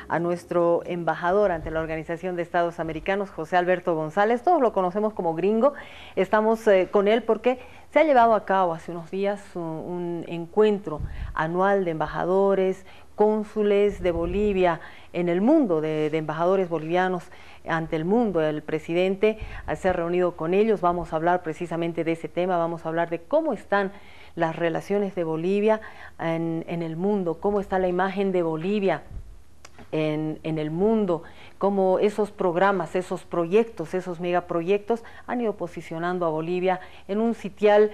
a nuestro embajador ante la Organización de Estados Americanos, José Alberto González. Todos lo conocemos como Gringo. Estamos con él porque se ha llevado a cabo hace unos días un encuentro anual de embajadores, cónsules de Bolivia en el mundo, de embajadores bolivianos ante el mundo. El presidente se ha reunido con ellos. Vamos a hablar precisamente de ese tema, vamos a hablar de cómo están las relaciones de Bolivia en el mundo, cómo está la imagen de Bolivia en el mundo, cómo esos programas, esos proyectos, esos megaproyectos han ido posicionando a Bolivia en un sitial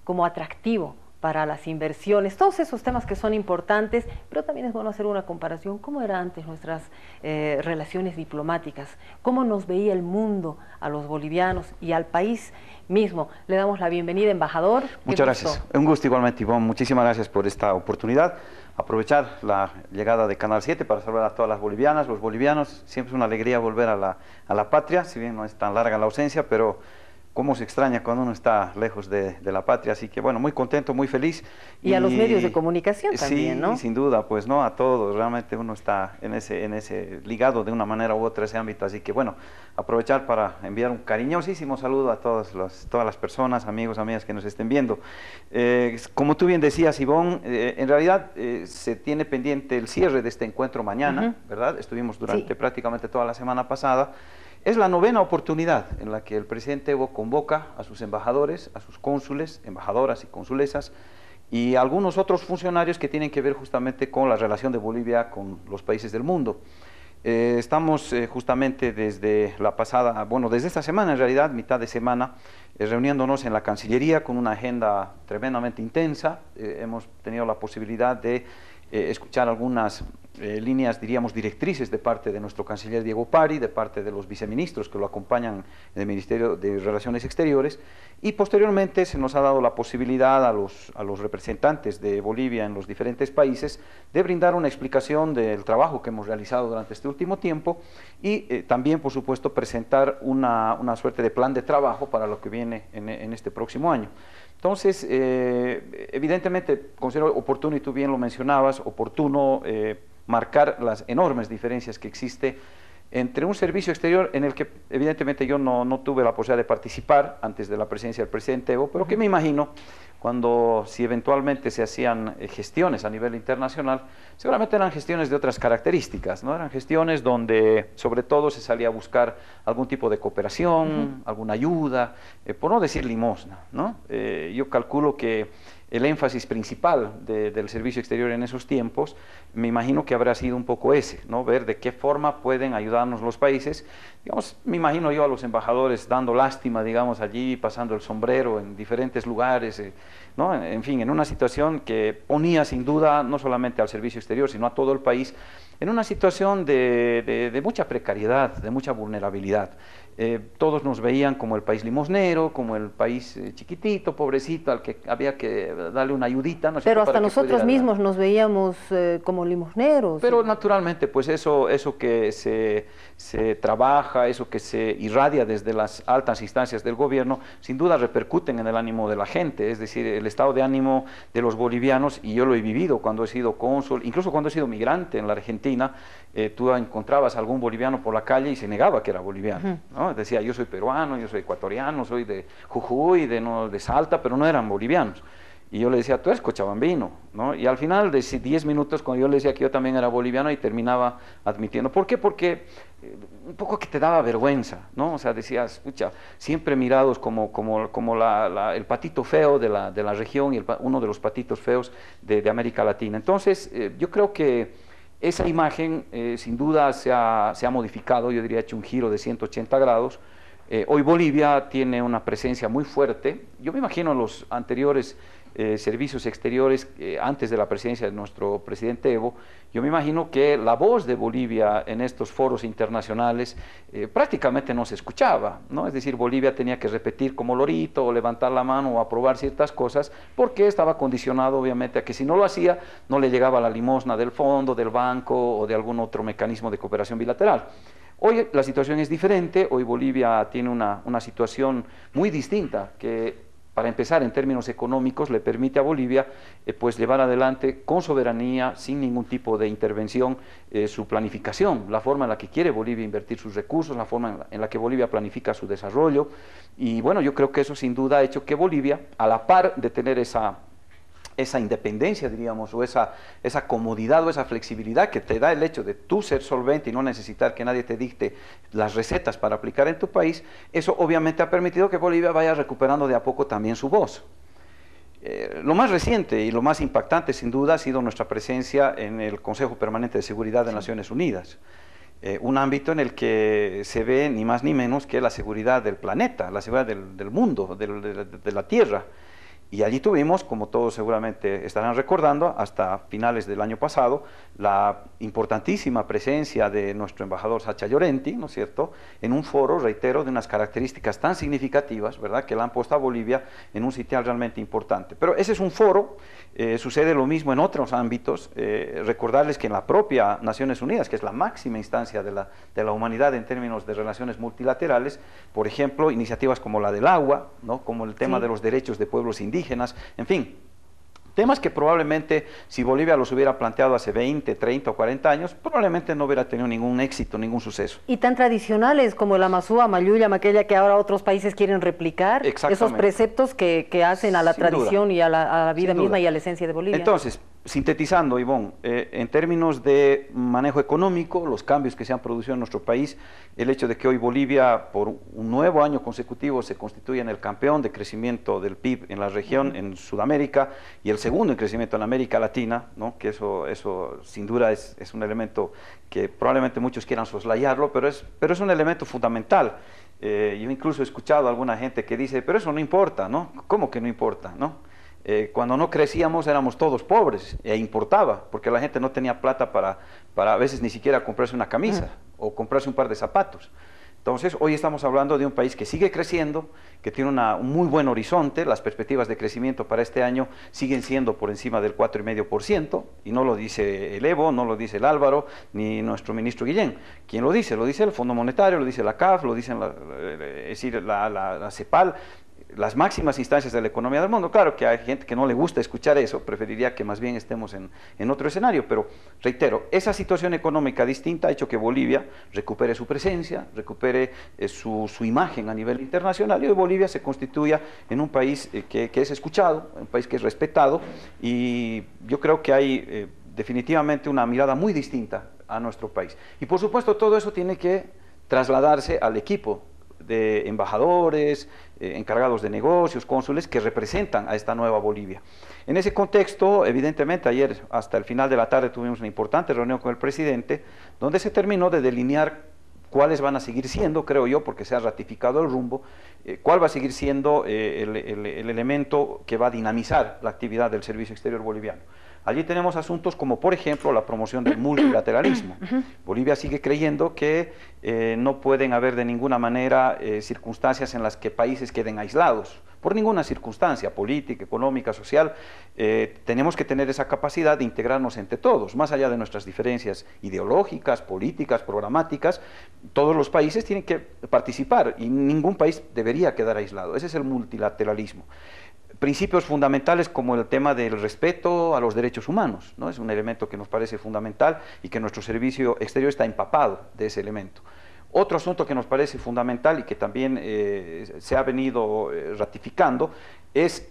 como atractivo para las inversiones, todos esos temas que son importantes, pero también es bueno hacer una comparación, cómo eran antes nuestras relaciones diplomáticas, cómo nos veía el mundo a los bolivianos y al país mismo. Le damos la bienvenida, embajador. Muchas gracias, un gusto igualmente, Ivonne, muchísimas gracias por esta oportunidad. Aprovechar la llegada de Canal 7 para saludar a todas las bolivianas, los bolivianos. Siempre es una alegría volver a la patria, si bien no es tan larga la ausencia, pero cómo se extraña cuando uno está lejos de la patria. Así que bueno, muy contento, muy feliz. Y a los medios de comunicación también, sí, ¿no? Sin duda, pues no, a todos. Realmente uno está en ese ligado de una manera u otra a ese ámbito. Así que bueno, aprovechar para enviar un cariñosísimo saludo a todas las personas, amigos, amigas que nos estén viendo. Como tú bien decías, Ivonne, en realidad se tiene pendiente el cierre de este encuentro mañana, ¿verdad? Estuvimos durante prácticamente toda la semana pasada. Es la novena oportunidad en la que el presidente Evo convoca a sus embajadores, a sus cónsules, embajadoras y consulesas y a algunos otros funcionarios que tienen que ver justamente con la relación de Bolivia con los países del mundo. Estamos justamente desde desde esta semana en realidad, mitad de semana, reuniéndonos en la Cancillería con una agenda tremendamente intensa. Hemos tenido la posibilidad de escuchar algunas líneas, diríamos, directrices de parte de nuestro canciller Diego Pari, de parte de los viceministros que lo acompañan en el Ministerio de Relaciones Exteriores, y posteriormente se nos ha dado la posibilidad a los representantes de Bolivia en los diferentes países de brindar una explicación del trabajo que hemos realizado durante este último tiempo y también, por supuesto, presentar una suerte de plan de trabajo para lo que viene en este próximo año. Entonces, evidentemente, considero oportuno, y tú bien lo mencionabas, oportuno marcar las enormes diferencias que existe entre un servicio exterior en el que evidentemente yo no tuve la posibilidad de participar antes de la presencia del presidente Evo, pero que me imagino si eventualmente se hacían gestiones a nivel internacional, seguramente eran gestiones de otras características, ¿no? Eran gestiones donde sobre todo se salía a buscar algún tipo de cooperación, alguna ayuda, por no decir limosna, ¿no? Yo calculo que el énfasis principal del servicio exterior en esos tiempos, me imagino que habrá sido un poco ese, ¿no? Ver de qué forma pueden ayudarnos los países. Digamos, me imagino yo a los embajadores dando lástima, digamos, allí, pasando el sombrero en diferentes lugares, ¿no? En fin, en una situación que ponía sin duda no solamente al servicio exterior, sino a todo el país, en una situación de mucha precariedad, de mucha vulnerabilidad. Todos nos veían como el país limosnero, como el país chiquitito, pobrecito, al que había que darle una ayudita. ¿No? Pero hasta nosotros mismos nos veíamos como limosneros. Pero naturalmente, pues eso que se trabaja, eso que se irradia desde las altas instancias del gobierno, sin duda repercuten en el ánimo de la gente, es decir, el estado de ánimo de los bolivianos, y yo lo he vivido cuando he sido cónsul, incluso cuando he sido migrante en la Argentina. Tú encontrabas a algún boliviano por la calle y se negaba que era boliviano, ¿no? Decía, yo soy peruano, yo soy ecuatoriano, soy de Jujuy, de Salta, pero no eran bolivianos. Y yo le decía, tú eres cochabambino, ¿no? Y al final de 10 minutos, cuando yo le decía que yo también era boliviano, y terminaba admitiendo. ¿Por qué? Porque un poco que te daba vergüenza, ¿no? O sea, decías, escucha, siempre mirados como el patito feo de la región y uno de los patitos feos de América Latina. Entonces, yo creo que esa imagen sin duda se ha modificado, yo diría, hecho un giro de 180 grados. Hoy Bolivia tiene una presencia muy fuerte. Yo me imagino los anteriores servicios exteriores, antes de la presidencia de nuestro presidente Evo, yo me imagino que la voz de Bolivia en estos foros internacionales prácticamente no se escuchaba, ¿no? Es decir, Bolivia tenía que repetir como lorito, o levantar la mano, o aprobar ciertas cosas, porque estaba condicionado obviamente a que si no lo hacía, no le llegaba la limosna del fondo, del banco, o de algún otro mecanismo de cooperación bilateral. Hoy la situación es diferente. Hoy Bolivia tiene una situación muy distinta, que para empezar, en términos económicos, le permite a Bolivia pues llevar adelante con soberanía, sin ningún tipo de intervención, su planificación, la forma en la que quiere Bolivia invertir sus recursos, la forma en la que Bolivia planifica su desarrollo. Y bueno, yo creo que eso sin duda ha hecho que Bolivia, a la par de tener esa independencia, diríamos, o esa comodidad o esa flexibilidad que te da el hecho de tú ser solvente y no necesitar que nadie te dicte las recetas para aplicar en tu país, eso obviamente ha permitido que Bolivia vaya recuperando de a poco también su voz. Lo más reciente y lo más impactante, sin duda, ha sido nuestra presencia en el Consejo Permanente de Seguridad de Naciones Unidas. Un ámbito en el que se ve ni más ni menos que la seguridad del planeta, la seguridad del mundo, de la Tierra. Y allí tuvimos, como todos seguramente estarán recordando, hasta finales del año pasado, la importantísima presencia de nuestro embajador Sacha Llorenti, ¿no es cierto?, en un foro, reitero, de unas características tan significativas, ¿verdad?, que la han puesto a Bolivia en un sitial realmente importante. Pero ese es un foro, sucede lo mismo en otros ámbitos. Recordarles que en la propia Naciones Unidas, que es la máxima instancia de la humanidad en términos de relaciones multilaterales, por ejemplo, iniciativas como la del agua, ¿no?, como el tema de los derechos de pueblos indígenas, en fin, temas que probablemente si Bolivia los hubiera planteado hace 20, 30 o 40 años, probablemente no hubiera tenido ningún éxito, ningún suceso. Y tan tradicionales como el Amazúa, Mayuya, Maquella, que ahora otros países quieren replicar, esos preceptos que hacen a la tradición y a la vida misma y a la esencia de Bolivia. Entonces, sintetizando, Ivonne, en términos de manejo económico, los cambios que se han producido en nuestro país, el hecho de que hoy Bolivia, por un nuevo año consecutivo, se constituye en el campeón de crecimiento del PIB en la región, en Sudamérica, y el segundo en crecimiento en América Latina, ¿no?, que eso sin duda es un elemento que probablemente muchos quieran soslayarlo, pero es un elemento fundamental. Yo incluso he escuchado a alguna gente que dice, pero eso no importa, ¿no? ¿Cómo que no importa, no? Cuando no crecíamos éramos todos pobres e importaba, porque la gente no tenía plata para a veces ni siquiera comprarse una camisa o comprarse un par de zapatos. Entonces, hoy estamos hablando de un país que sigue creciendo, que tiene un muy buen horizonte. Las perspectivas de crecimiento para este año siguen siendo por encima del 4,5%, y no lo dice el Evo, no lo dice el Álvaro, ni nuestro ministro Guillén. ¿Quién lo dice? Lo dice el Fondo Monetario, lo dice la CAF, lo dice la CEPAL, las máximas instancias de la economía del mundo. Claro que hay gente que no le gusta escuchar eso, preferiría que más bien estemos en otro escenario, pero reitero, esa situación económica distinta ha hecho que Bolivia recupere su presencia, recupere su imagen a nivel internacional, y hoy Bolivia se constituya en un país que es escuchado, un país que es respetado, y yo creo que hay definitivamente una mirada muy distinta a nuestro país. Y por supuesto todo eso tiene que trasladarse al equipo de embajadores, encargados de negocios, cónsules, que representan a esta nueva Bolivia. En ese contexto, evidentemente, ayer hasta el final de la tarde tuvimos una importante reunión con el presidente, donde se terminó de delinear cuáles van a seguir siendo, creo yo, porque se ha ratificado el rumbo, cuál va a seguir siendo el elemento que va a dinamizar la actividad del Servicio Exterior Boliviano. Allí tenemos asuntos como, por ejemplo, la promoción del multilateralismo. Bolivia sigue creyendo que no pueden haber de ninguna manera circunstancias en las que países queden aislados, por ninguna circunstancia política, económica, social. Tenemos que tener esa capacidad de integrarnos entre todos, más allá de nuestras diferencias ideológicas, políticas, programáticas. Todos los países tienen que participar y ningún país debería quedar aislado. Ese es el multilateralismo. Principios fundamentales como el tema del respeto a los derechos humanos, ¿no? Es un elemento que nos parece fundamental y que nuestro servicio exterior está empapado de ese elemento. Otro asunto que nos parece fundamental y que también se ha venido ratificando es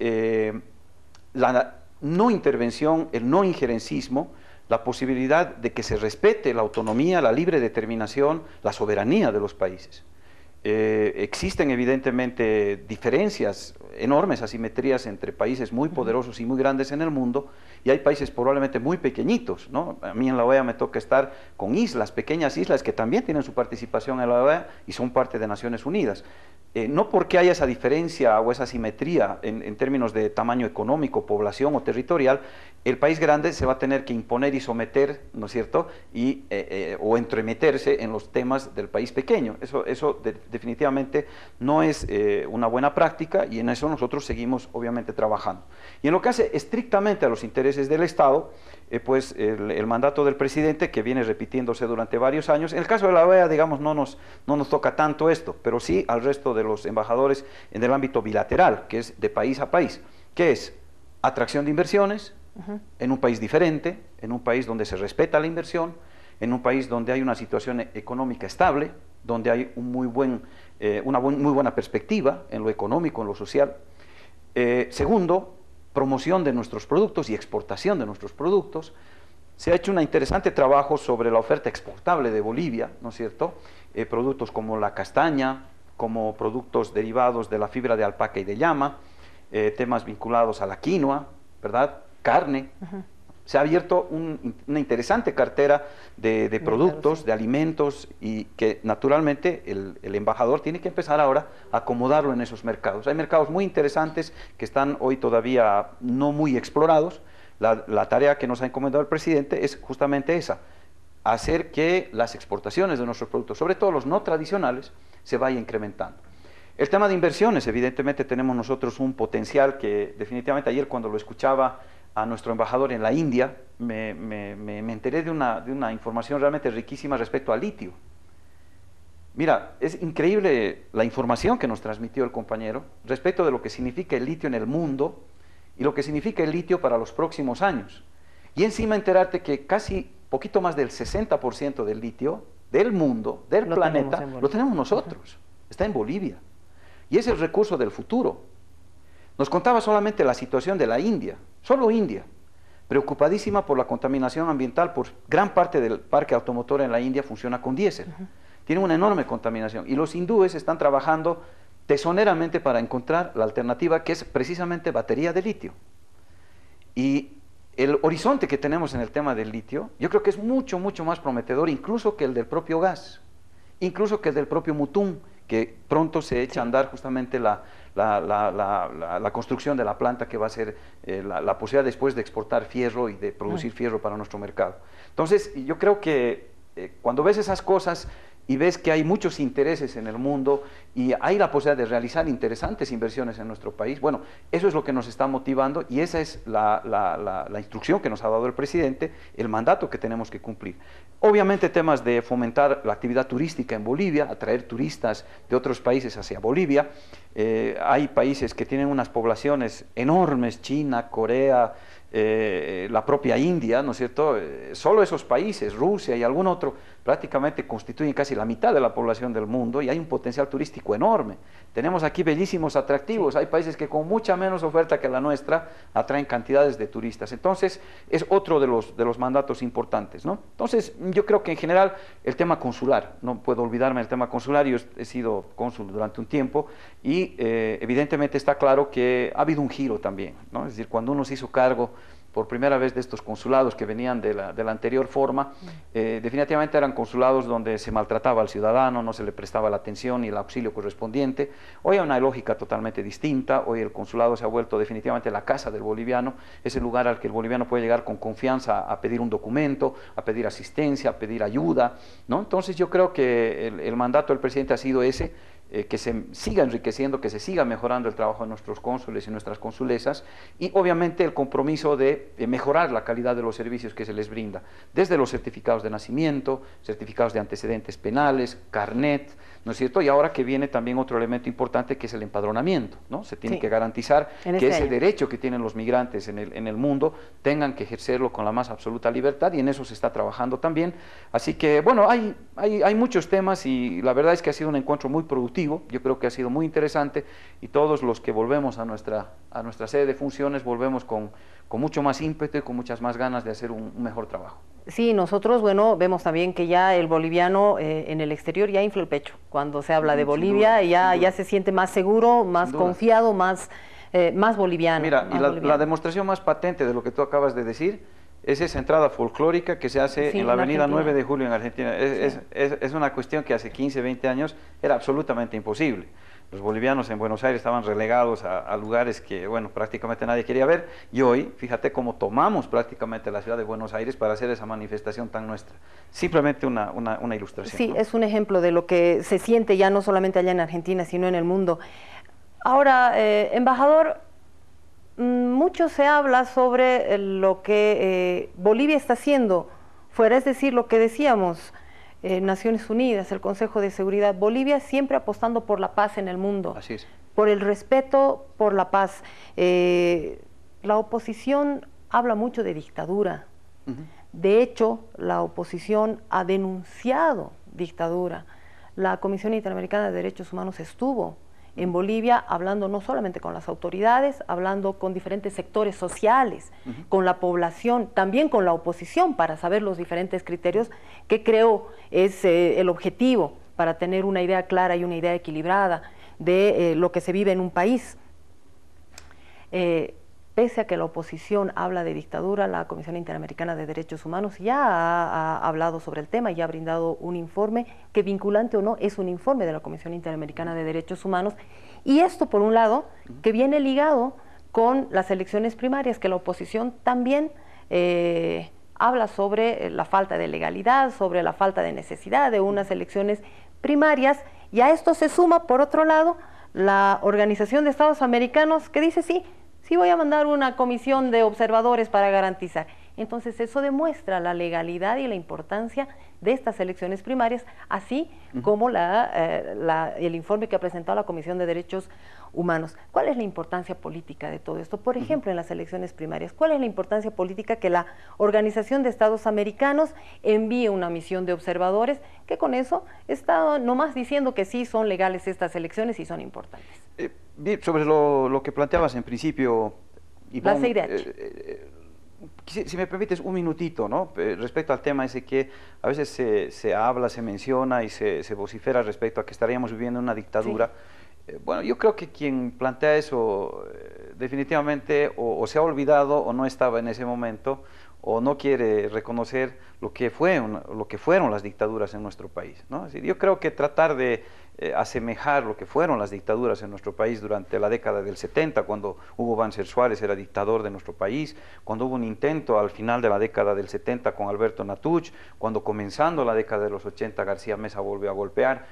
la no intervención, el no injerencismo, la posibilidad de que se respete la autonomía, la libre determinación, la soberanía de los países. Existen evidentemente diferencias, enormes asimetrías entre países muy poderosos y muy grandes en el mundo, y hay países probablemente muy pequeñitos, ¿no? A mí en la OEA me toca estar con islas, pequeñas islas que también tienen su participación en la OEA y son parte de Naciones Unidas. No porque haya esa diferencia o esa asimetría en términos de tamaño económico, población o territorial, el país grande se va a tener que imponer y someter, ¿no es cierto?, o entremeterse en los temas del país pequeño. Eso definitivamente no es una buena práctica, y en eso nosotros seguimos obviamente trabajando. Y en lo que hace estrictamente a los intereses del Estado, pues el mandato del presidente, que viene repitiéndose durante varios años, en el caso de la OEA, digamos, no nos toca tanto esto, pero sí al resto de los embajadores en el ámbito bilateral, que es de país a país, que es atracción de inversiones, en un país diferente, en un país donde se respeta la inversión, en un país donde hay una situación económica estable, donde hay un muy buena perspectiva en lo económico, en lo social. Segundo, promoción de nuestros productos y exportación de nuestros productos. Se ha hecho un interesante trabajo sobre la oferta exportable de Bolivia, ¿no es cierto? Productos como la castaña, como productos derivados de la fibra de alpaca y de llama, temas vinculados a la quinoa, ¿verdad?, carne. Se ha abierto una interesante cartera de productos, de alimentos, y que naturalmente el embajador tiene que empezar ahora a acomodarlo en esos mercados. Hay mercados muy interesantes que están hoy todavía no muy explorados. La tarea que nos ha encomendado el presidente es justamente esa: hacer que las exportaciones de nuestros productos, sobre todo los no tradicionales, se vaya incrementando. El tema de inversiones, evidentemente tenemos nosotros un potencial que definitivamente, ayer cuando lo escuchaba a nuestro embajador en la India, me enteré de una información realmente riquísima respecto al litio. Mira, es increíble la información que nos transmitió el compañero respecto de lo que significa el litio en el mundo y lo que significa el litio para los próximos años. Y encima enterarte que casi poquito más del 60% del litio del mundo, del planeta, lo tenemos nosotros. Está en Bolivia. Y es el recurso del futuro. Nos contaba solamente la situación de la India, solo India, preocupadísima por la contaminación ambiental, por gran parte del parque automotor en la India funciona con diésel. Tiene una enorme contaminación, y los hindúes están trabajando tesoneramente para encontrar la alternativa, que es precisamente batería de litio. Y el horizonte que tenemos en el tema del litio, yo creo que es mucho más prometedor incluso que el del propio gas, incluso que el del propio Mutum, que pronto se echa a andar justamente la construcción de la planta que va a ser la posibilidad después de exportar fierro y de producir fierro para nuestro mercado. Entonces, yo creo que cuando ves esas cosas y ves que hay muchos intereses en el mundo y hay la posibilidad de realizar interesantes inversiones en nuestro país, bueno, eso es lo que nos está motivando, y esa es la instrucción que nos ha dado el presidente, el mandato que tenemos que cumplir. Obviamente temas de fomentar la actividad turística en Bolivia, atraer turistas de otros países hacia Bolivia. Hay países que tienen unas poblaciones enormes, China, Corea, la propia India, ¿no es cierto? Solo esos países, Rusia y algún otro, prácticamente constituyen casi la mitad de la población del mundo, y hay un potencial turístico enorme. Tenemos aquí bellísimos atractivos, hay países que con mucha menos oferta que la nuestra atraen cantidades de turistas. Entonces, es otro de los mandatos importantes, ¿no? Entonces, yo creo que en general el tema consular, no puedo olvidarme del tema consular. Yo he sido cónsul durante un tiempo y evidentemente está claro que ha habido un giro también, ¿no? Es decir, cuando uno se hizo cargo por primera vez de estos consulados que venían de la anterior forma, definitivamente eran consulados donde se maltrataba al ciudadano, no se le prestaba la atención y el auxilio correspondiente. Hoy hay una lógica totalmente distinta. Hoy el consulado se ha vuelto definitivamente la casa del boliviano, es el lugar al que el boliviano puede llegar con confianza a pedir un documento, a pedir asistencia, a pedir ayuda, ¿no? Entonces yo creo que el mandato del presidente ha sido ese, que se siga enriqueciendo, que se siga mejorando el trabajo de nuestros cónsules y nuestras consulesas, y obviamente el compromiso de mejorar la calidad de los servicios que se les brinda, desde los certificados de nacimiento, certificados de antecedentes penales, carnet, ¿no es cierto? Y ahora que viene también otro elemento importante, que es el empadronamiento, ¿no? Se tiene que garantizar que ese derecho que tienen los migrantes en el mundo tengan que ejercerlo con la más absoluta libertad, y en eso se está trabajando también. Así que, bueno, hay muchos temas, y la verdad es que ha sido un encuentro muy productivo. Yo creo que ha sido muy interesante, y todos los que volvemos a nuestra sede de funciones volvemos con mucho más ímpetu y con muchas más ganas de hacer un mejor trabajo. Sí, nosotros, bueno, vemos también que ya el boliviano en el exterior ya infla el pecho. Cuando se habla de Bolivia, ya se siente más seguro, más confiado, más boliviano. Mira, y la demostración más patente de lo que tú acabas de decir es esa entrada folclórica que se hace en la avenida 9 de Julio en Argentina. Es una cuestión que hace 15, 20 años era absolutamente imposible. los bolivianos en Buenos Aires estaban relegados a lugares que, bueno, prácticamente nadie quería ver, y hoy, fíjate cómo tomamos prácticamente la ciudad de Buenos Aires para hacer esa manifestación tan nuestra. Simplemente una ilustración. Sí, ¿no? es un ejemplo de lo que se siente ya no solamente allá en Argentina, sino en el mundo. Ahora, embajador, mucho se habla sobre lo que Bolivia está haciendo fuera, es decir, lo que decíamos, Naciones Unidas, el Consejo de Seguridad, Bolivia siempre apostando por la paz en el mundo, Así es. por el respeto por la paz. La oposición habla mucho de dictadura. De hecho, la oposición ha denunciado dictadura. La Comisión Interamericana de Derechos Humanos estuvo en Bolivia hablando no solamente con las autoridades, hablando con diferentes sectores sociales, con la población, también con la oposición, para saber los diferentes criterios que creo es el objetivo para tener una idea clara y una idea equilibrada de lo que se vive en un país. Pese a que la oposición habla de dictadura, la Comisión Interamericana de Derechos Humanos ya ha hablado sobre el tema y ha brindado un informe que, vinculante o no, es un informe de la Comisión Interamericana de Derechos Humanos. Y esto, por un lado, que viene ligado con las elecciones primarias, que la oposición también habla sobre la falta de legalidad, sobre la falta de necesidad de unas elecciones primarias, y a esto se suma, por otro lado, la Organización de Estados Americanos, que dice sí voy a mandar una comisión de observadores para garantizar. Entonces eso demuestra la legalidad y la importancia de estas elecciones primarias, así como el informe que ha presentado la Comisión de Derechos Humanos. ¿Cuál es la importancia política de todo esto? Por ejemplo, en las elecciones primarias, ¿cuál es la importancia política que la Organización de Estados Americanos envíe una misión de observadores que con eso está nomás diciendo que sí son legales estas elecciones y son importantes? Bien, sobre lo que planteabas en principio, Ivonne, La CIDH. Si me permites un minutito, ¿no? Respecto al tema ese que a veces se habla, se menciona y se vocifera respecto a que estaríamos viviendo una dictadura. Sí. Bueno, yo creo que quien plantea eso definitivamente o se ha olvidado o no estaba en ese momento o no quiere reconocer lo que fueron las dictaduras en nuestro país, ¿no? Es decir, yo creo que tratar de asemejar lo que fueron las dictaduras en nuestro país durante la década del 70, cuando Hugo Banzer Suárez era dictador de nuestro país, cuando hubo un intento al final de la década del 70 con Alberto Natuch, cuando comenzando la década de los 80 García Meza volvió a golpear.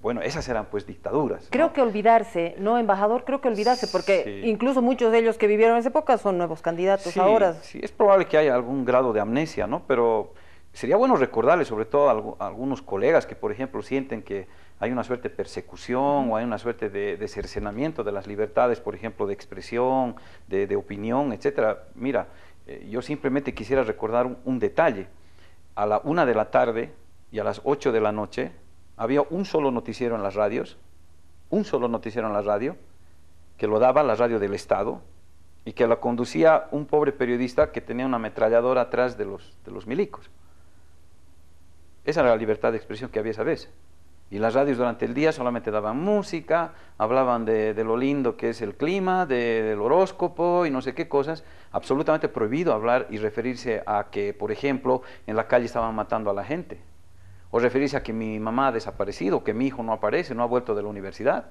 Bueno, esas eran pues dictaduras. Creo ¿no? que olvidarse, ¿no, embajador? Creo que olvidarse, porque sí. Incluso muchos de ellos que vivieron en esa época son nuevos candidatos ahora. Sí, es probable que haya algún grado de amnesia, ¿no? Pero sería bueno recordarles, sobre todo a algunos colegas que, por ejemplo, sienten que hay una suerte de persecución o hay una suerte de cercenamiento de las libertades, por ejemplo, de expresión, de opinión, etcétera. Mira, yo simplemente quisiera recordar un detalle. A la 1 de la tarde y a las 8 de la noche había un solo noticiero en las radios, que lo daba la radio del Estado y que la conducía un pobre periodista que tenía una ametralladora atrás de los milicos. Esa era la libertad de expresión que había esa vez. Y las radios durante el día solamente daban música, hablaban de lo lindo que es el clima, del horóscopo y no sé qué cosas. Absolutamente prohibido hablar y referirse a que, por ejemplo, en la calle estaban matando a la gente. O referirse a que mi mamá ha desaparecido, que mi hijo no aparece, no ha vuelto de la universidad.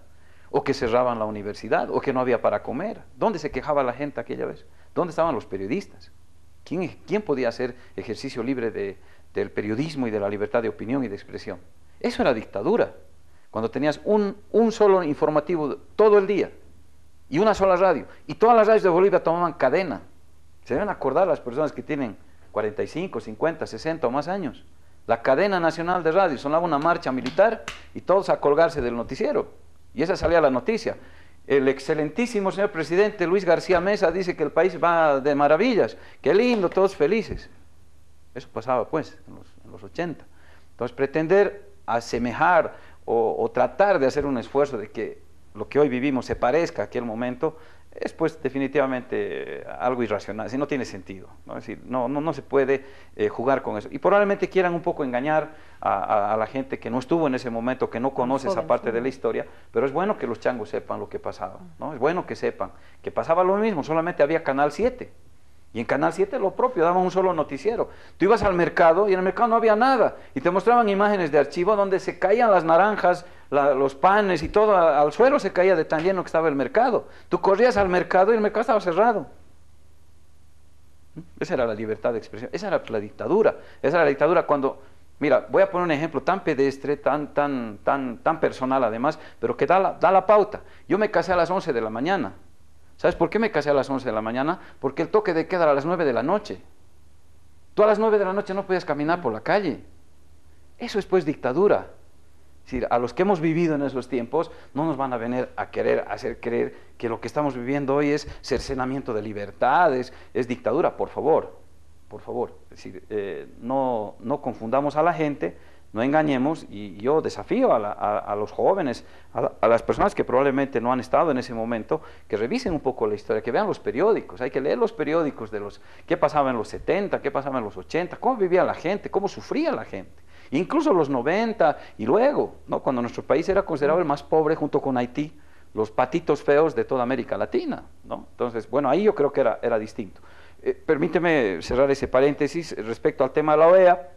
O que cerraban la universidad, o que no había para comer. ¿Dónde se quejaba la gente aquella vez? ¿Dónde estaban los periodistas? ¿Quién podía hacer ejercicio libre del periodismo y de la libertad de opinión y de expresión? Eso era dictadura, cuando tenías un solo informativo todo el día y una sola radio, y todas las radios de Bolivia tomaban cadena. Se deben acordar las personas que tienen 45, 50, 60 o más años. La cadena nacional de radio sonaba una marcha militar y todos a colgarse del noticiero, y esa salía la noticia. El excelentísimo señor presidente Luis García Meza dice que el país va de maravillas, qué lindo, todos felices. Eso pasaba pues en los 80. Entonces pretender asemejar o tratar de hacer un esfuerzo de que lo que hoy vivimos se parezca a aquel momento es pues definitivamente algo irracional, no tiene sentido, ¿no? Es decir, no se puede jugar con eso. Y probablemente quieran un poco engañar a la gente que no estuvo en ese momento, que no conoce esa parte de la historia, pero es bueno que los changos sepan lo que pasaba, ¿no? Es bueno que sepan que pasaba lo mismo, solamente había Canal 7. Y en Canal 7 lo propio, daban un solo noticiero. Tú ibas al mercado y en el mercado no había nada. Y te mostraban imágenes de archivo donde se caían las naranjas, los panes y todo al suelo se caía de tan lleno que estaba el mercado. Tú corrías al mercado y el mercado estaba cerrado. Esa era la libertad de expresión, esa era la dictadura. Esa era la dictadura cuando, mira, voy a poner un ejemplo tan pedestre, tan personal además, pero que da la pauta. Yo me casé a las 11 de la mañana. ¿Sabes por qué me casé a las 11 de la mañana? Porque el toque de queda era a las 9 de la noche. Tú a las 9 de la noche no podías caminar por la calle. Eso es pues dictadura. Es decir, a los que hemos vivido en esos tiempos no nos van a venir a querer hacer creer que lo que estamos viviendo hoy es cercenamiento de libertades, es dictadura, por favor, por favor. Es decir, no confundamos a la gente, no engañemos, y yo desafío a los jóvenes, a las personas que probablemente no han estado en ese momento, que revisen un poco la historia, que vean los periódicos. Hay que leer los periódicos de qué pasaba en los 70, qué pasaba en los 80, cómo vivía la gente, cómo sufría la gente. Incluso los 90 y luego, ¿no? Cuando nuestro país era considerado el más pobre junto con Haití, los patitos feos de toda América Latina, ¿no? Entonces, bueno, ahí yo creo que era distinto. Permíteme cerrar ese paréntesis respecto al tema de la OEA.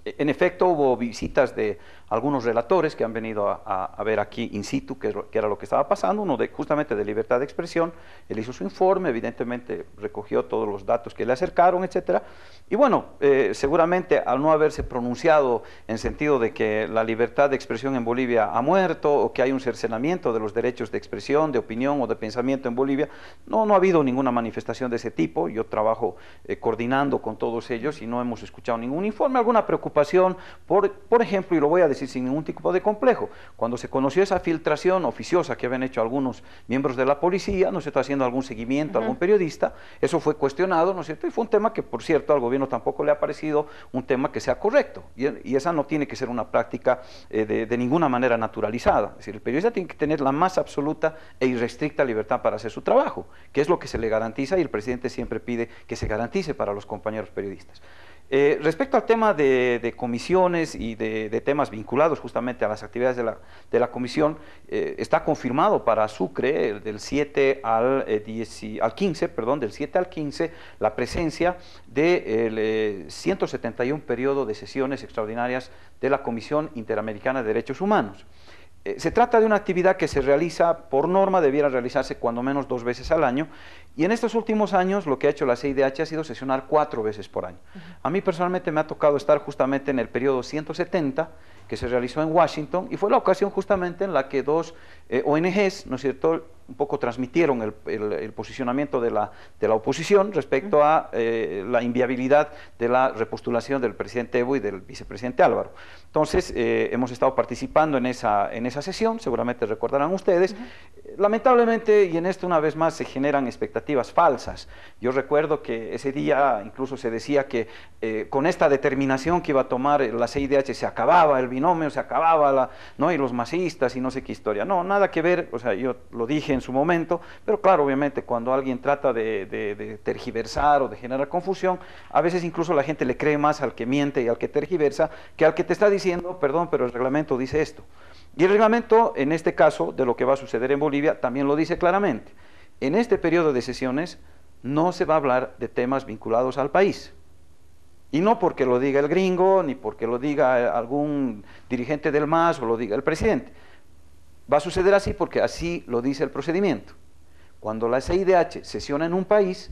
En efecto, hubo visitas de algunos relatores que han venido a ver aquí in situ qué era lo que estaba pasando, uno justamente de libertad de expresión. Él hizo su informe, evidentemente recogió todos los datos que le acercaron, etcétera. Y bueno, seguramente al no haberse pronunciado en sentido de que la libertad de expresión en Bolivia ha muerto o que hay un cercenamiento de los derechos de expresión, de opinión o de pensamiento en Bolivia, no ha habido ninguna manifestación de ese tipo. Yo trabajo coordinando con todos ellos y no hemos escuchado ningún informe, alguna preocupación, por ejemplo, y lo voy a decir sin ningún tipo de complejo, cuando se conoció esa filtración oficiosa que habían hecho algunos miembros de la policía, ¿no es cierto?, haciendo algún seguimiento, algún periodista, eso fue cuestionado, ¿no es cierto?, y fue un tema que, por cierto, al gobierno tampoco le ha parecido un tema que sea correcto, y esa no tiene que ser una práctica de ninguna manera naturalizada. Es decir, el periodista tiene que tener la más absoluta e irrestricta libertad para hacer su trabajo, que es lo que se le garantiza, y el presidente siempre pide que se garantice para los compañeros periodistas. Respecto al tema de comisiones y de temas vinculados justamente a las actividades de la comisión, está confirmado para Sucre del 7 al 15, del 7 al 15, la presencia del 171 periodo de sesiones extraordinarias de la Comisión Interamericana de Derechos Humanos. Se trata de una actividad que se realiza, por norma, debiera realizarse cuando menos 2 veces al año, y en estos últimos años lo que ha hecho la CIDH ha sido sesionar 4 veces por año. A mí personalmente me ha tocado estar justamente en el periodo 170, que se realizó en Washington, y fue la ocasión justamente en la que 2 ONGs, ¿no es cierto?, un poco transmitieron el posicionamiento de la oposición respecto a la inviabilidad de la repostulación del presidente Evo y del vicepresidente Álvaro. Entonces, hemos estado participando en esa sesión, seguramente recordarán ustedes. Lamentablemente, y en esto una vez más se generan expectativas falsas. Yo recuerdo que ese día incluso se decía que con esta determinación que iba a tomar la CIDH se acababa el binomio, se acababa ¿no?, y los masistas y no sé qué historia. No, nada que ver, o sea, yo lo dije en su momento, pero claro, obviamente cuando alguien trata de tergiversar o de generar confusión, a veces incluso la gente le cree más al que miente y al que tergiversa que al que te está diciendo, perdón, pero el reglamento dice esto. Y el reglamento, en este caso, de lo que va a suceder en Bolivia, también lo dice claramente. En este periodo de sesiones no se va a hablar de temas vinculados al país. Y no porque lo diga el gringo, ni porque lo diga algún dirigente del MAS o lo diga el presidente. Va a suceder así porque así lo dice el procedimiento. Cuando la CIDH sesiona en un país,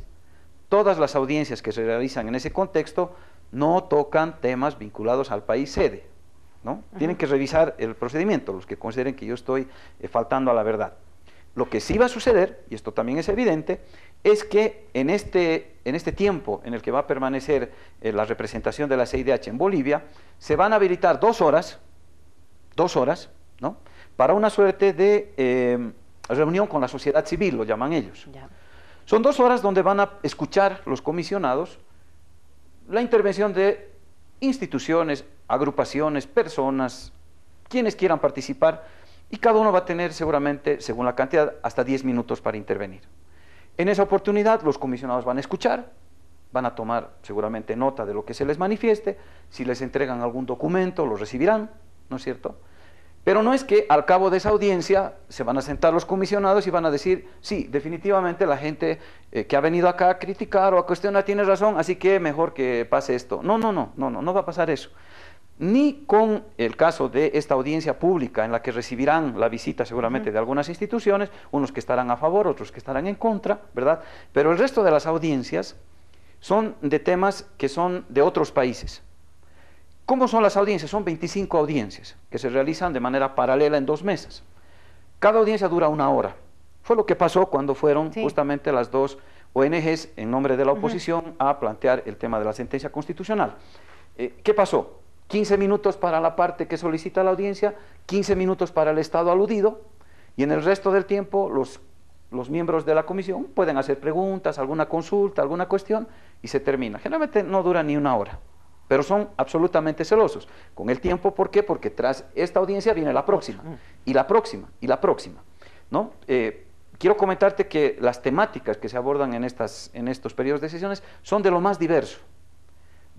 todas las audiencias que se realizan en ese contexto no tocan temas vinculados al país sede, ¿no? Tienen que revisar el procedimiento, los que consideren que yo estoy faltando a la verdad. Lo que sí va a suceder, y esto también es evidente, es que en este tiempo en el que va a permanecer la representación de la CIDH en Bolivia, se van a habilitar 2 horas, ¿no?, para una suerte de reunión con la sociedad civil, lo llaman ellos. Ya. Son 2 horas donde van a escuchar los comisionados la intervención de instituciones, agrupaciones, personas, quienes quieran participar, y cada uno va a tener seguramente, según la cantidad, hasta 10 minutos para intervenir. En esa oportunidad los comisionados van a escuchar, van a tomar seguramente nota de lo que se les manifieste, si les entregan algún documento lo recibirán, ¿no es cierto? Pero no es que al cabo de esa audiencia se van a sentar los comisionados y van a decir, sí, definitivamente la gente que ha venido acá a criticar o a cuestionar tiene razón, así que mejor que pase esto. No va a pasar eso. ni con el caso de esta audiencia pública en la que recibirán la visita seguramente de algunas instituciones, unos que estarán a favor, otros que estarán en contra, ¿verdad? Pero el resto de las audiencias son de temas que son de otros países. ¿Cómo son las audiencias? Son 25 audiencias que se realizan de manera paralela en 2 mesas. Cada audiencia dura 1 hora. Fue lo que pasó cuando fueron justamente las 2 ONGs en nombre de la oposición a plantear el tema de la sentencia constitucional. ¿Qué pasó? 15 minutos para la parte que solicita la audiencia, 15 minutos para el Estado aludido, y en el resto del tiempo los miembros de la comisión pueden hacer preguntas, alguna consulta, alguna cuestión, y se termina. Generalmente no dura ni 1 hora, pero son absolutamente celosos con el tiempo. ¿Por qué? Porque tras esta audiencia viene la próxima, y la próxima, y la próxima, ¿no? Quiero comentarte que las temáticas que se abordan en estos periodos de sesiones son de lo más diverso.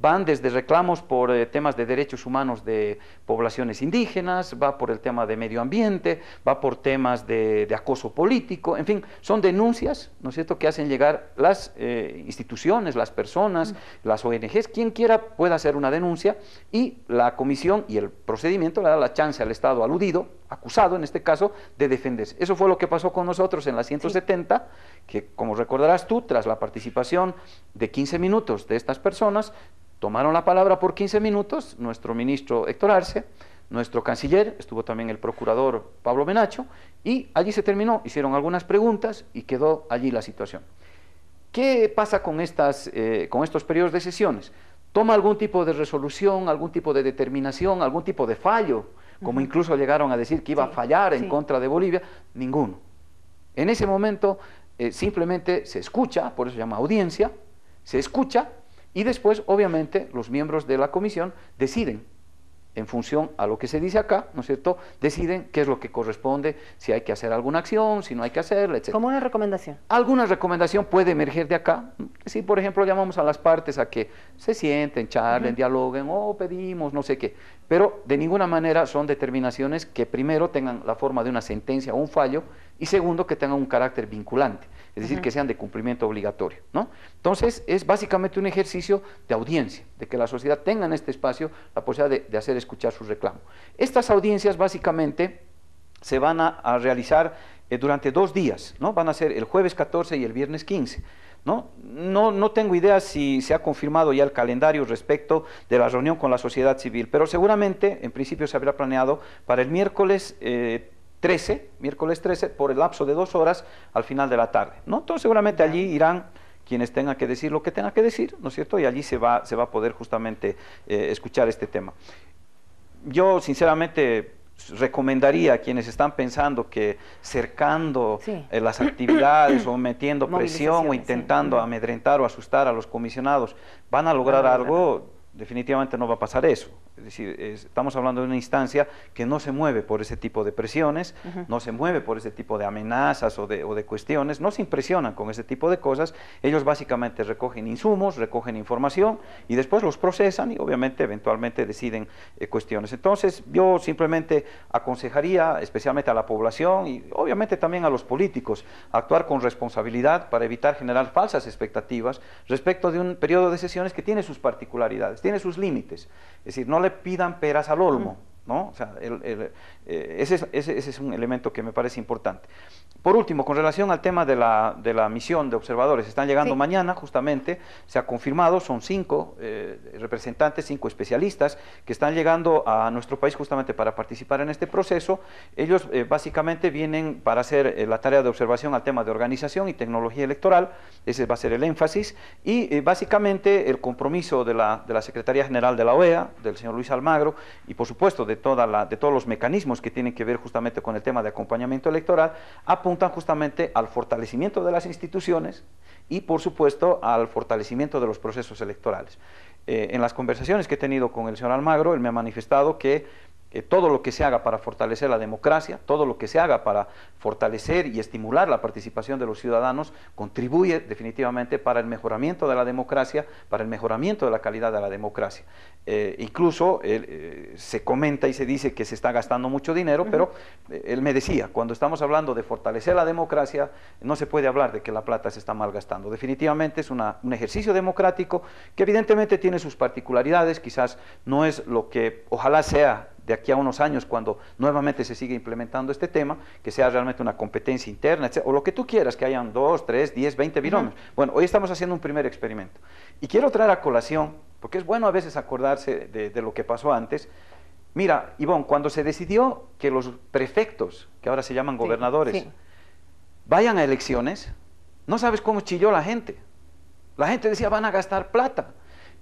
Van desde reclamos por temas de derechos humanos de poblaciones indígenas, va por el tema de medio ambiente, va por temas de acoso político, en fin, son denuncias, ¿no es cierto?, que hacen llegar las instituciones, las personas, las ONGs, quien quiera pueda hacer una denuncia, y la comisión y el procedimiento le da la chance al Estado aludido, acusado en este caso, de defenderse. Eso fue lo que pasó con nosotros en la 170, que como recordarás tú, tras la participación de 15 minutos de estas personas, tomaron la palabra por 15 minutos nuestro ministro Héctor Arce, nuestro canciller, estuvo también el procurador Pablo Menacho, y allí se terminó, hicieron algunas preguntas y quedó allí la situación. ¿Qué pasa con estos periodos de sesiones? ¿Toma algún tipo de resolución, algún tipo de determinación, algún tipo de fallo, como incluso llegaron a decir que iba a fallar en contra de Bolivia? Ninguno. En ese momento simplemente se escucha, por eso se llama audiencia, se escucha, y después, obviamente, los miembros de la comisión deciden, en función a lo que se dice acá, ¿no es cierto?, deciden qué es lo que corresponde, si hay que hacer alguna acción, si no hay que hacerla, etc. Como una recomendación. Alguna recomendación puede emerger de acá. Si, por ejemplo, llamamos a las partes a que se sienten, charlen, dialoguen, o pedimos, no sé qué. Pero de ninguna manera son determinaciones que primero tengan la forma de una sentencia o un fallo, y segundo, que tengan un carácter vinculante, es decir, que sean de cumplimiento obligatorio, ¿no? Entonces, es básicamente un ejercicio de audiencia, de que la sociedad tenga en este espacio la posibilidad de hacer escuchar sus reclamos. Estas audiencias básicamente se van a realizar durante 2 días, ¿no? Van a ser el jueves 14 y el viernes 15. No tengo idea si se ha confirmado ya el calendario respecto de la reunión con la sociedad civil, pero seguramente, en principio, se habrá planeado para el miércoles 13, por el lapso de 2 horas al final de la tarde, ¿no? Entonces seguramente allí irán quienes tengan que decir lo que tengan que decir, ¿no es cierto? Y allí se va a poder justamente escuchar este tema. Yo sinceramente recomendaría a quienes están pensando que cercando las actividades o metiendo presión o intentando amedrentar o asustar a los comisionados van a lograr algo. Definitivamente no va a pasar eso. Es decir, estamos hablando de una instancia que no se mueve por ese tipo de presiones, no se mueve por ese tipo de amenazas o de cuestiones, no se impresionan con ese tipo de cosas. Ellos básicamente recogen insumos, recogen información y después los procesan y obviamente eventualmente deciden cuestiones. Entonces yo simplemente aconsejaría especialmente a la población y obviamente también a los políticos actuar con responsabilidad para evitar generar falsas expectatives respecto de un periodo de sesiones que tiene sus particularidades, tiene sus límites. Es decir, no le pidan peras al olmo, ¿no? O sea, ese es un elemento que me parece importante. Por último, con relación al tema de la misión de observadores, están llegando mañana, justamente, se ha confirmado, son 5 representantes, 5 especialistas que están llegando a nuestro país justamente para participar en este proceso. Ellos básicamente vienen para hacer la tarea de observación al tema de organización y tecnología electoral, ese va a ser el énfasis, y básicamente el compromiso de la Secretaría General de la OEA, del señor Luis Almagro, y por supuesto de todos los mecanismos que tienen que ver justamente con el tema de acompañamiento electoral, apuntan justamente al fortalecimiento de las instituciones y por supuesto al fortalecimiento de los procesos electorales. En las conversaciones que he tenido con el señor Almagro, él me ha manifestado que todo lo que se haga para fortalecer la democracia, todo lo que se haga para fortalecer y estimular la participación de los ciudadanos, contribuye definitivamente para el mejoramiento de la democracia, para el mejoramiento de la calidad de la democracia. Incluso se comenta y se dice que se está gastando mucho dinero, pero él me decía, cuando estamos hablando de fortalecer la democracia, no se puede hablar de que la plata se está malgastando. Definitivamente es un ejercicio democrático que evidentemente tiene sus particularidades, quizás no es lo que ojalá sea de aquí a unos años cuando nuevamente se siga implementando este tema, que sea realmente una competencia interna, etc., o lo que tú quieras, que hayan 2, 3, 10, 20 binomios. Bueno, hoy estamos haciendo un primer experimento. Y quiero traer a colación, porque es bueno a veces acordarse de lo que pasó antes. Mira, Ivonne, cuando se decidió que los prefectos, que ahora se llaman gobernadores, vayan a elecciones, no sabes cómo chilló la gente. La gente decía, van a gastar plata,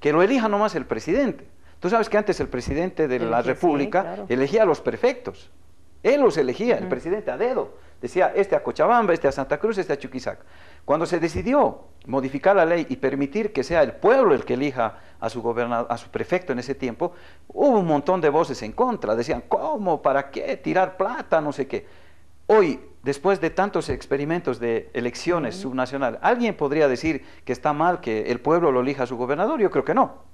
que lo elija nomás el presidente. Tú sabes que antes el presidente de la República elegía a los prefectos. Él los elegía, el presidente a dedo. Decía, este a Cochabamba, este a Santa Cruz, este a Chuquisaca. Cuando se decidió modificar la ley y permitir que sea el pueblo el que elija a su gobernador, a su prefecto en ese tiempo, hubo un montón de voces en contra. Decían, ¿cómo? ¿Para qué? Tirar plata, no sé qué. Hoy, después de tantos experimentos de elecciones subnacionales, ¿alguien podría decir que está mal que el pueblo lo elija a su gobernador? Yo creo que no.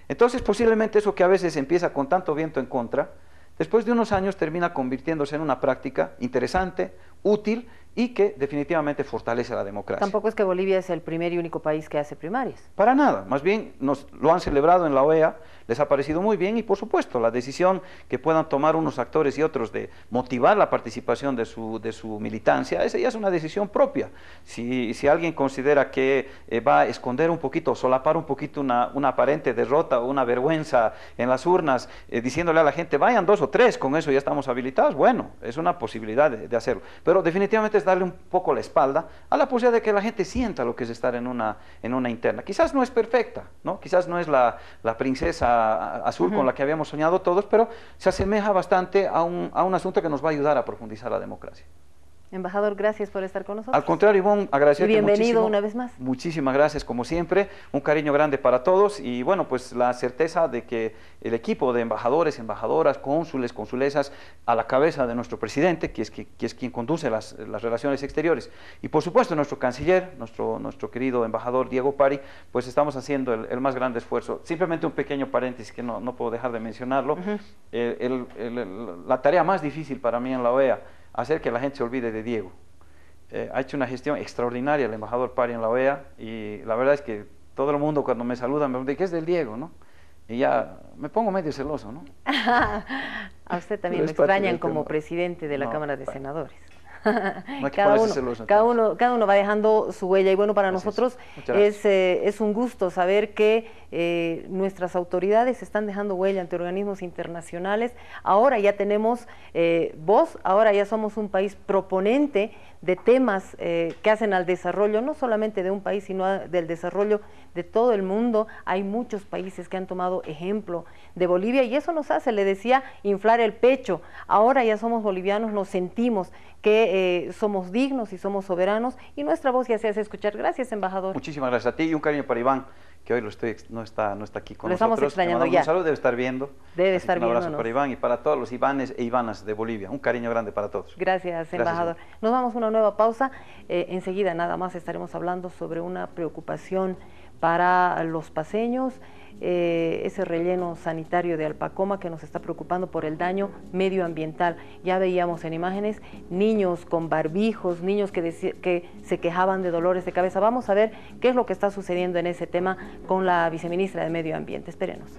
Entonces, posiblemente eso que a veces empieza con tanto viento en contra, después de unos años termina convirtiéndose en una práctica interesante, útil y que definitivamente fortalece la democracia. Tampoco es que Bolivia es el primer y único país que hace primarias. Para nada, más bien nos lo han celebrado en la OEA, les ha parecido muy bien y por supuesto la decisión que puedan tomar unos actores y otros de motivar la participación de su militancia, esa ya es una decisión propia. Si alguien considera que va a esconder un poquito, solapar un poquito una aparente derrota o una vergüenza en las urnas, diciéndole a la gente, vayan 2 o 3, con eso ya estamos habilitados, bueno, es una posibilidad de hacerlo. Pero definitivamente es darle un poco la espalda a la posibilidad de que la gente sienta lo que es estar en una interna. Quizás no es perfecta, ¿no? Quizás no es la princesa azul con la que habíamos soñado todos, pero se asemeja bastante a un asunto que nos va a ayudar a profundizar la democracia. Embajador, gracias por estar con nosotros. Al contrario, Ivonne, agradecerte muchísimo. Bienvenido una vez más. Muchísimas gracias, como siempre. Un cariño grande para todos y, bueno, pues la certeza de que el equipo de embajadores, embajadoras, cónsules, consulesas, a la cabeza de nuestro presidente, que es quien conduce las relaciones exteriores, y por supuesto nuestro canciller, nuestro querido embajador Diego Pari, pues estamos haciendo el más grande esfuerzo. Simplemente un pequeño paréntesis que no puedo dejar de mencionarlo. La tarea más difícil para mí en la OEA, hacer que la gente se olvide de Diego. Ha hecho una gestión extraordinaria el embajador Pari en la OEA y la verdad es que todo el mundo cuando me saluda me pregunta, ¿qué es del Diego? ¿No? Y ya me pongo medio celoso, ¿no? A usted también lo extrañan como presidente de la Cámara de Senadores. No cada uno va dejando su huella y bueno, para nosotros es un gusto saber que nuestras autoridades están dejando huella ante organismos internacionales. Ahora ya tenemos voz, ahora ya somos un país proponente de temas que hacen al desarrollo, no solamente de un país, sino del desarrollo de todo el mundo. Hay muchos países que han tomado ejemplo de Bolivia y eso nos hace, le decía, inflar el pecho. Ahora ya somos bolivianos, nos sentimos que somos dignos y somos soberanos y nuestra voz ya se hace escuchar. Gracias, embajador. Muchísimas gracias a ti y un cariño para Iván, que hoy no está aquí con nosotros. Lo estamos extrañando ya. Un saludo, debe estar viendo. Debe estar viendo. Un abrazo para Iván y para todos los Ivanes e Ivanas de Bolivia. Un cariño grande para todos. Gracias, embajador. Gracias. Nos vamos a una nueva pausa. Enseguida nada más estaremos hablando sobre una preocupación para los paceños, ese relleno sanitario de Alpacoma que nos está preocupando por el daño medioambiental. Ya veíamos en imágenes niños con barbijos, niños que se quejaban de dolores de cabeza. Vamos a ver qué es lo que está sucediendo en ese tema con la viceministra de Medio Ambiente. Espérenos.